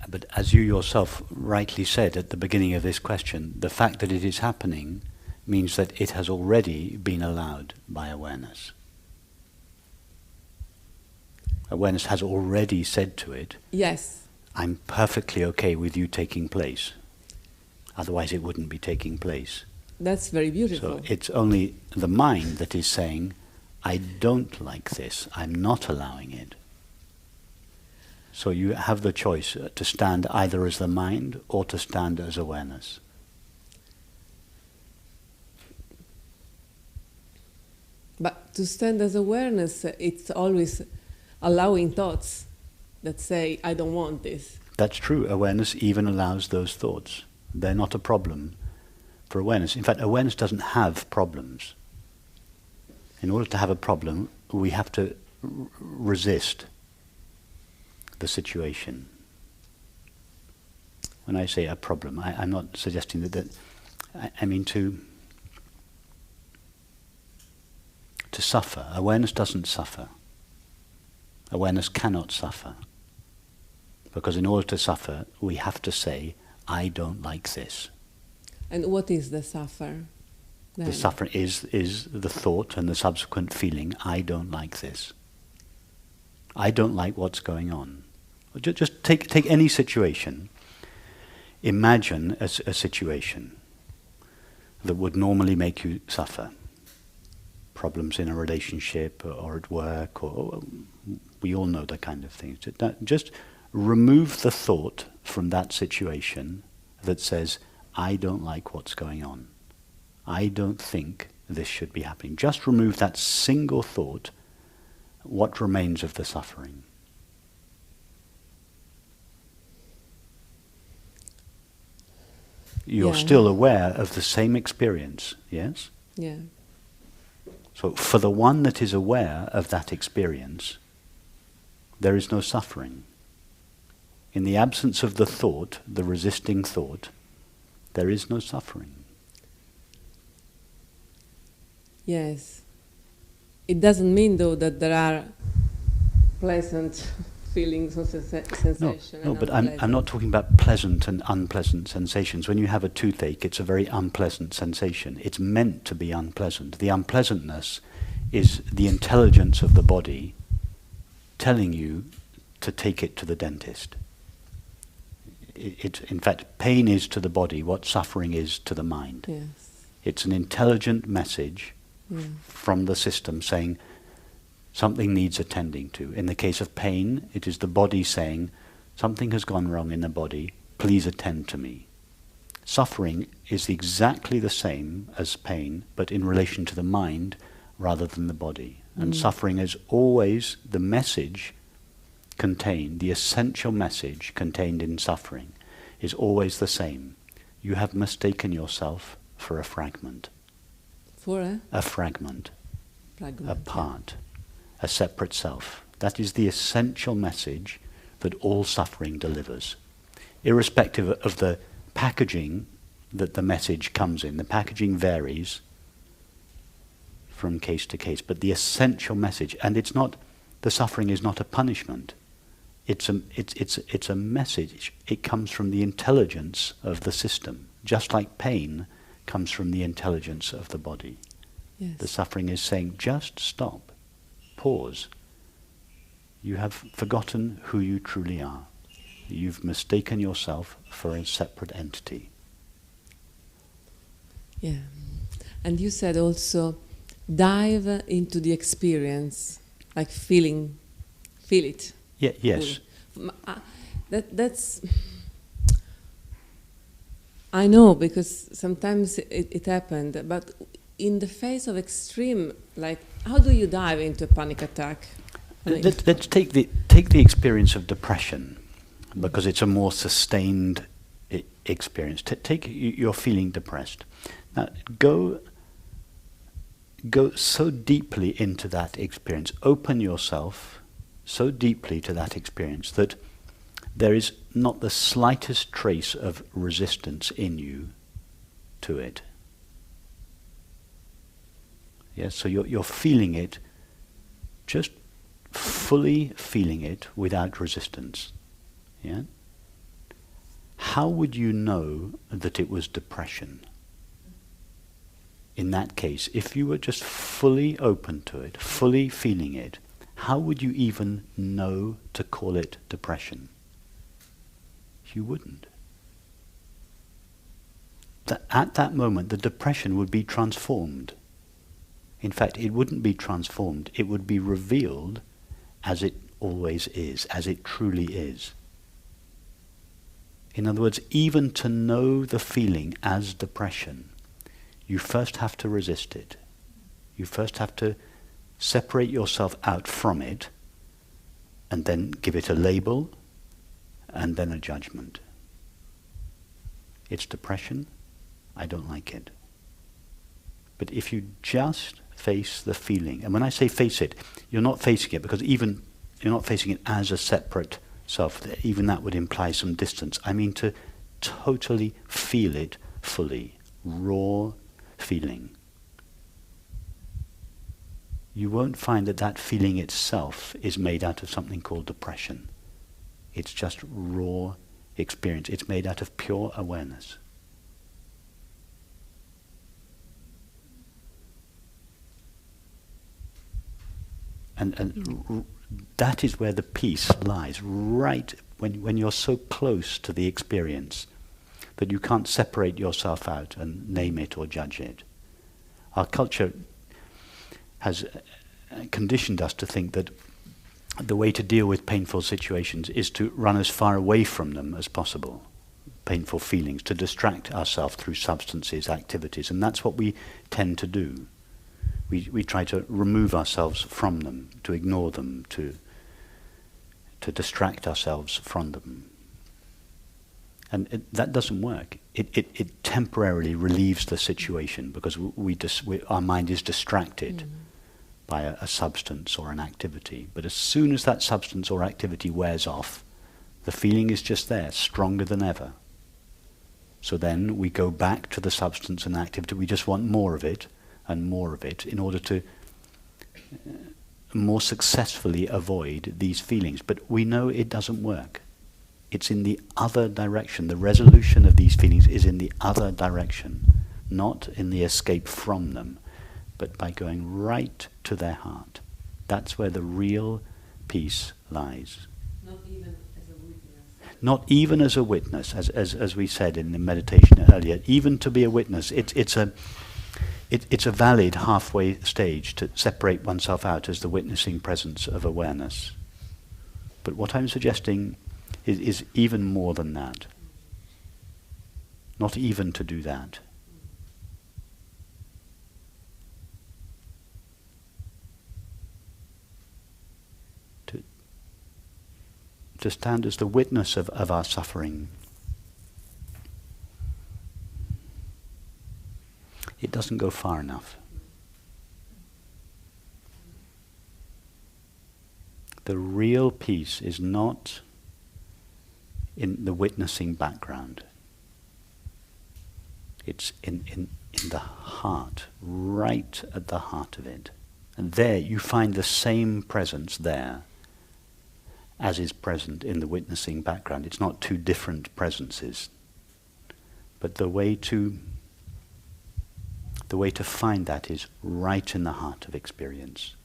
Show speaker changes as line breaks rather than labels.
But as you yourself rightly said at the beginning of this question, the fact that it is happening means that it has already been allowed by awareness. Awareness has already said to it,
yes,
I'm perfectly okay with you taking place. Otherwise it wouldn't be taking place.
that's very beautiful.
So it's only the mind that is saying, I don't like this, I'm not allowing it. So you have the choice to stand either as the mind or to stand as awareness.
But to stand as awareness, it's always allowing thoughts that say, I don't want this.
That's true. Awareness even allows those thoughts. They're not a problem for awareness. In fact, awareness doesn't have problems. In order to have a problem, we have to resist the situation. When I say a problem, I'm not suggesting that I mean to suffer. Awareness doesn't suffer. Awareness cannot suffer. Because in order to suffer, we have to say, I don't like this.
And what is the suffer then?
The suffering is the thought and the subsequent feeling, I don't like this. I don't like what's going on. Just take any situation. Imagine a situation that would normally make you suffer. Problems in a relationship or at work, or we all know the kind of things. Just remove the thought from that situation that says, I don't like what's going on. I don't think this should be happening. Just remove that single thought. What remains of the suffering? You're still aware of the same experience, yes?
Yeah.
So for the one that is aware of that experience, there is no suffering. In the absence of the thought, the resisting thought, there is no suffering.
Yes. It doesn't mean, though, that there are pleasant feelings or sensations.
No, but I'm not talking about pleasant and unpleasant sensations. When you have a toothache, it's a very unpleasant sensation. It's meant to be unpleasant. The unpleasantness is the intelligence of the body telling you to take it to the dentist. In fact, pain is to the body what suffering is to the mind.
Yes.
It's an intelligent message from the system saying something needs attending to. In the case of pain, it is the body saying, something has gone wrong in the body, please attend to me. Suffering is exactly the same as pain, but in relation to the mind rather than the body. And suffering is always the message contained, the essential message contained in suffering is always the same. You have mistaken yourself for a fragment.
For
a fragment, a part. A separate self. That is the essential message that all suffering delivers. Irrespective of the packaging that the message comes in. The packaging varies from case to case, but the essential message, and it's not, the suffering is not a punishment. It's a message. It comes from the intelligence of the system, just like pain comes from the intelligence of the body.
Yes.
The suffering is saying, just stop. Pause. You have forgotten who you truly are. You've mistaken yourself for a separate entity.
Yeah. And you said also, dive into the experience, like feel it.
Yeah, yes.
That's. I know, because sometimes it happened, but in the face of extreme, like, how do you dive into a panic attack?
Let's take the experience of depression, because it's a more sustained experience. Take you're feeling depressed. Now go so deeply into that experience. Open yourself so deeply to that experience that there is not the slightest trace of resistance in you to it. Yes, so you're feeling it, just fully feeling it without resistance. Yeah? how would you know that it was depression? In that case, if you were just fully open to it, fully feeling it, how would you even know to call it depression? You wouldn't. At that moment, the depression would be transformed. In fact, it wouldn't be transformed, it would be revealed as it always is, as it truly is. In other words, even to know the feeling as depression, you first have to resist it. You first have to separate yourself out from it, and then give it a label, and then a judgment. It's depression, I don't like it. But if you just face the feeling, and when I say face it, you're not facing it because even you're not facing it as a separate self, even that would imply some distance. I mean to totally feel it fully, raw feeling. You won't find that that feeling itself is made out of something called depression. It's just raw experience. It's made out of pure awareness. And that is where the peace lies, right when you're so close to the experience that you can't separate yourself out and name it or judge it. Our culture has conditioned us to think that the way to deal with painful situations is to run as far away from them as possible, painful feelings, to distract ourselves through substances, activities, and that's what we tend to do. We try to remove ourselves from them, to ignore them, to distract ourselves from them. And that doesn't work. It temporarily relieves the situation because our mind is distracted by a substance or an activity. But as soon as that substance or activity wears off, the feeling is just there, stronger than ever. So then we go back to the substance and activity. We just want more of it and more of it in order to more successfully avoid these feelings. But we know it doesn't work. It's in the other direction. The resolution of these feelings is in the other direction, not in the escape from them, but by going right to their heart. That's where the real peace lies.
Not even as a witness.
Not even as a witness, as we said in the meditation earlier. Even to be a witness, it's a valid halfway stage to separate oneself out as the witnessing presence of awareness. But what I'm suggesting is even more than that. Not even to do that. To stand as the witness of our suffering. It doesn't go far enough. The real peace is not in the witnessing background. It's in the heart, right at the heart of it. And there you find the same presence there as is present in the witnessing background. It's not two different presences. But the way to find that is right in the heart of experience.